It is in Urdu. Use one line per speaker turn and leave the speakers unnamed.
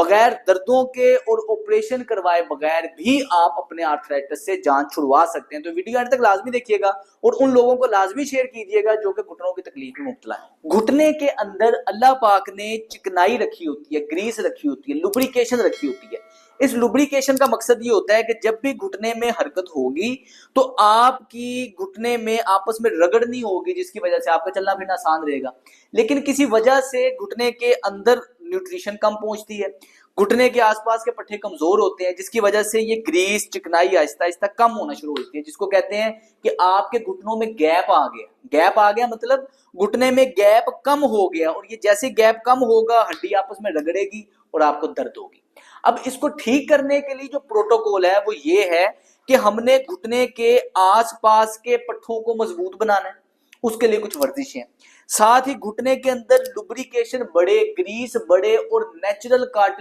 بغیر دردوں کے اور آپریشن کروائے بغیر بھی آپ اپنے آرتھرائٹس سے جان چھڑوا سکتے ہیں. تو ویڈیو اینڈ تک لازمی دیکھیے گا اور ان لوگوں کو لازمی شیئر کیجیے گا جو کہ گھٹنوں کی تکلیف میں مبتلا ہے. گھٹنے کے اندر اللہ پاک نے چکنائی رکھی ہوتی ہے, گریس رکھی ہوتی ہے, لوبریکیشن رکھی ہوتی ہے. اس لوبریکیشن کا مقصد یہ ہوتا ہے کہ جب بھی گھٹنے میں حرکت ہوگی تو آپ کی گھٹنے میں آپس میں رگڑ نہیں ہوگی, جس کی وجہ سے آپ کا چلنا پھرنا آسان رہے گا. لیکن کسی وجہ سے گھٹنے کے اندر نیوٹریشن کم پہنچتی ہے, گھٹنے کے آس پاس کے پٹھے کمزور ہوتے ہیں, جس کی وجہ سے یہ گریس چکنائی آہستہ آہستہ کم ہونا شروع ہوتی ہے, جس کو کہتے ہیں کہ آپ کے گھٹنوں میں گیپ آ گیا. گیپ آ گیا مطلب گھٹنے میں گیپ کم ہو گیا, اور یہ جیسے گیپ کم ہوگا ہڈی آپس میں رگڑے گی اور آپ کو درد ہوگی. اب اس کو ٹھیک کرنے کے لیے جو پروٹوکول ہے وہ یہ ہے کہ ہم نے گھٹنے کے آس پاس کے پٹھوں کو مضبوط بنانا ہے. اس کے لیے کچھ ورزشیں, ساتھ ہی گھٹنے کے اندر لوبریکیشن بڑھے, گریس بڑھے اور نیچرل کارٹل